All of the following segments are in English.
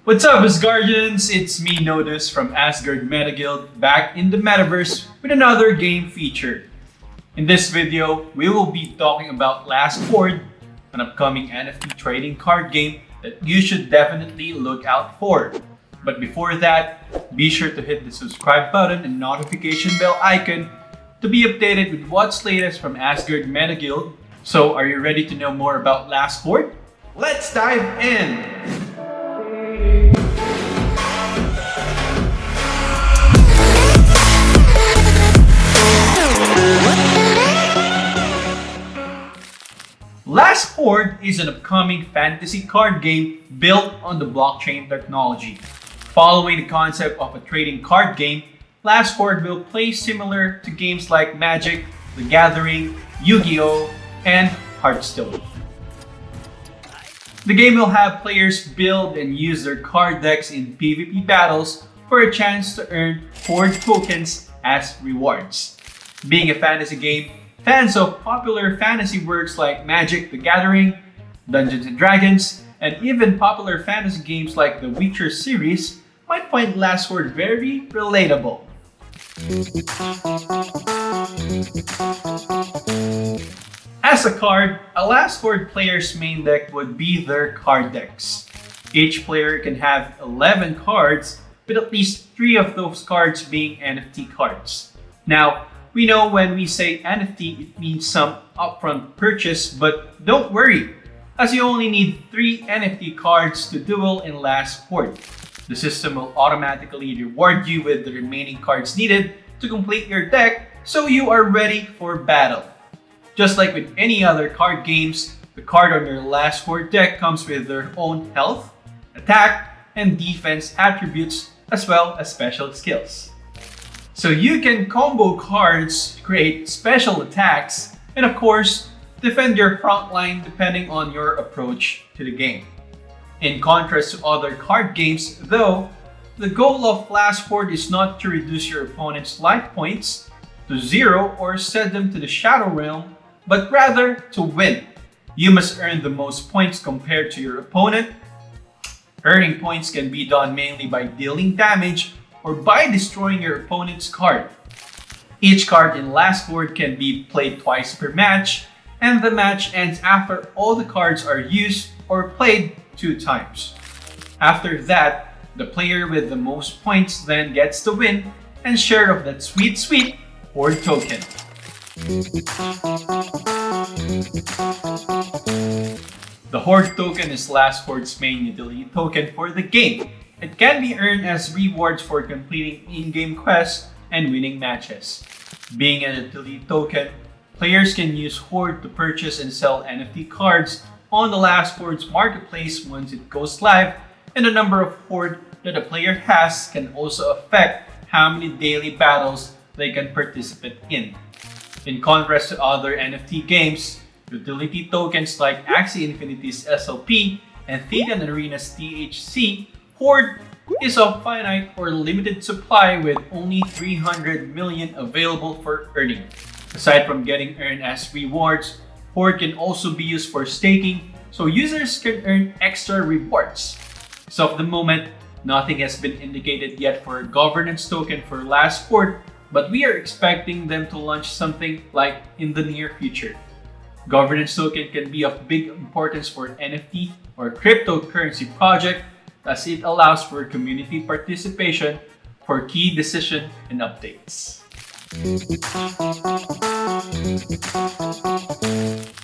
What's up, Asgardians? It's me, Nodus from Asgard Meta Guild, back in the metaverse with another game feature. In this video, we will be talking about Last Horde, an upcoming NFT trading card game that you should definitely look out for. But before that, be sure to hit the subscribe button and notification bell icon to be updated with what's latest from Asgard Meta Guild. So, are you ready to know more about Last Horde? Let's dive in! Last Horde is an upcoming fantasy card game built on the blockchain technology. Following the concept of a trading card game, Last Horde will play similar to games like Magic, The Gathering, Yu-Gi-Oh!, and Hearthstone. The game will have players build and use their card decks in PvP battles for a chance to earn Horde tokens as rewards. Being a fantasy game, fans of popular fantasy works like Magic, The Gathering, Dungeons & Dragons, and even popular fantasy games like the Witcher series might find Last Horde very relatable. As a card, a Last Horde player's main deck would be their card decks. Each player can have 11 cards, with at least 3 of those cards being NFT cards. Now, we know when we say NFT, it means some upfront purchase, but don't worry, as you only need 3 NFT cards to duel in Last Horde. The system will automatically reward you with the remaining cards needed to complete your deck, so you are ready for battle. Just like with any other card games, the card on your Last Horde deck comes with their own health, attack, and defense attributes, as well as special skills. So you can combo cards, create special attacks, and of course, defend your front line depending on your approach to the game. In contrast to other card games, though, the goal of Last Horde is not to reduce your opponent's life points to 0 or set them to the Shadow Realm, but rather to win. You must earn the most points compared to your opponent. Earning points can be done mainly by dealing damage or by destroying your opponent's card. Each card in Last Horde can be played twice per match, and the match ends after all the cards are used or played 2 times. After that, the player with the most points then gets the win and share of that sweet Horde token. The Horde token is Last Horde's main utility token for the game. It can be earned as rewards for completing in-game quests and winning matches. Being a utility token, players can use Horde to purchase and sell NFT cards on the Last Horde's marketplace once it goes live, and the number of Horde that a player has can also affect how many daily battles they can participate in. In contrast to other NFT games, utility tokens like Axie Infinity's SLP and Thetan Arena's THC, Horde is of finite or limited supply with only 300 million available for earning. Aside from getting earned as rewards, Horde can also be used for staking, so users can earn extra rewards. So at the moment, nothing has been indicated yet for a governance token for Last Horde, but we are expecting them to launch something like in the near future. Governance token can be of big importance for NFT or cryptocurrency project, as it allows for community participation for key decisions and updates.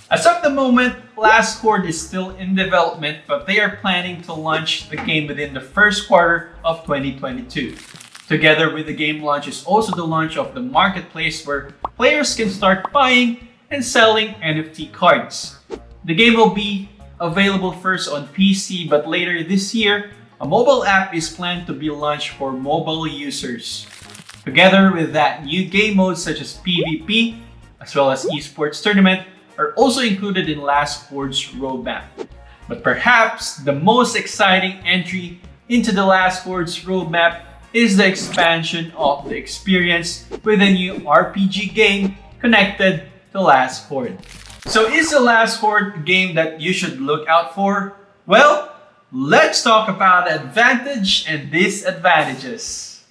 As of the moment, Last Horde is still in development, but they are planning to launch the game within the first quarter of 2022. Together with the game launch is also the launch of the marketplace where players can start buying and selling NFT cards. The game will be available first on PC, but later this year, a mobile app is planned to be launched for mobile users. Together with that, new game modes such as PvP, as well as esports tournament, are also included in Last Horde's roadmap. But perhaps the most exciting entry into the Last Horde's roadmap is the expansion of the experience with a new RPG game connected to Last Horde. So is the Last Horde a game that you should look out for? Well, let's talk about advantage and disadvantages.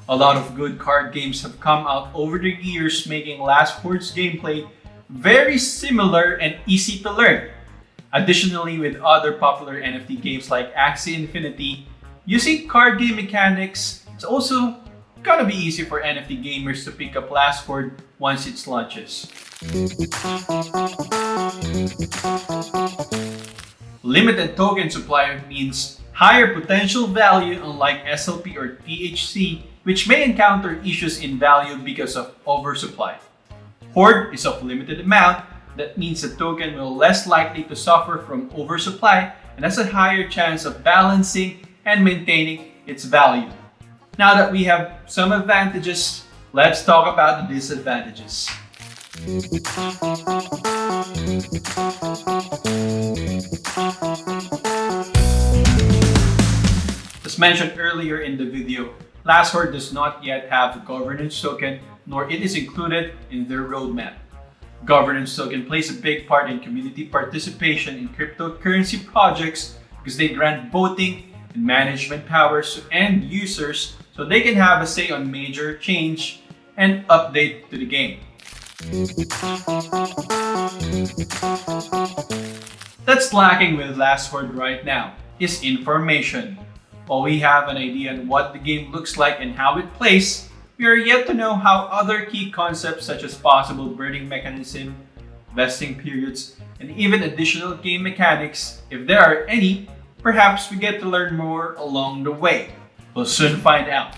A lot of good card games have come out over the years, making Last Horde's gameplay very similar and easy to learn. Additionally, with other popular NFT games like Axie Infinity, using card game mechanics, it's also gonna be easy for NFT gamers to pick up Last Horde once it launches. Limited token supply means higher potential value, unlike SLP or THC, which may encounter issues in value because of oversupply. Horde is of limited amount. That means the token will less likely to suffer from oversupply and has a higher chance of balancing and maintaining its value. Now that we have some advantages, let's talk about the disadvantages. As mentioned earlier in the video, Last Horde does not yet have a governance token, nor it is included in their roadmap. Governance token plays a big part in community participation in cryptocurrency projects because they grant voting and management powers to end users so they can have a say on major change and update to the game. That's lacking with Last Horde right now is information. While we have an idea on what the game looks like and how it plays, we are yet to know how other key concepts such as possible burning mechanism, vesting periods, and even additional game mechanics, if there are any, perhaps we get to learn more along the way. We'll soon find out.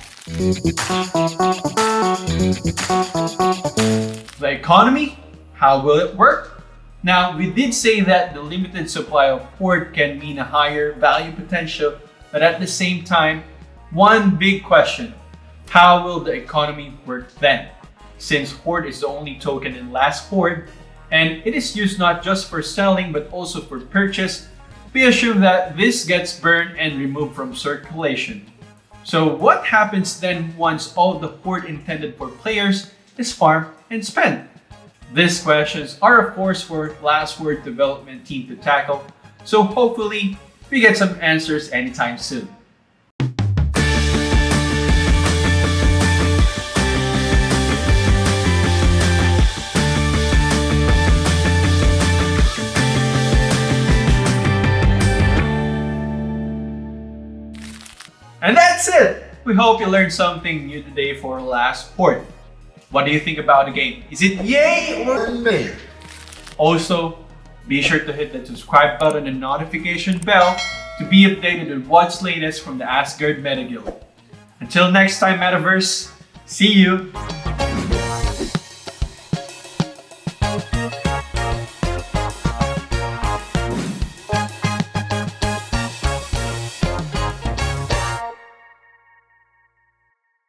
The economy? How will it work? Now, we did say that the limited supply of Horde can mean a higher value potential, but at the same time, one big question: how will the economy work then? Since Horde is the only token in Last Horde, and it is used not just for selling but also for purchase, we assume that this gets burned and removed from circulation. So what happens then once all the Horde intended for players is farmed and spent? These questions are of course for Last Horde development team to tackle, so hopefully we get some answers anytime soon. And that's it! We hope you learned something new today for Last Horde. What do you think about the game? Is it yay or nay? Also, be sure to hit that subscribe button and notification bell to be updated with what's latest from the Asgard Meta Guild. Until next time, Metaverse, see you!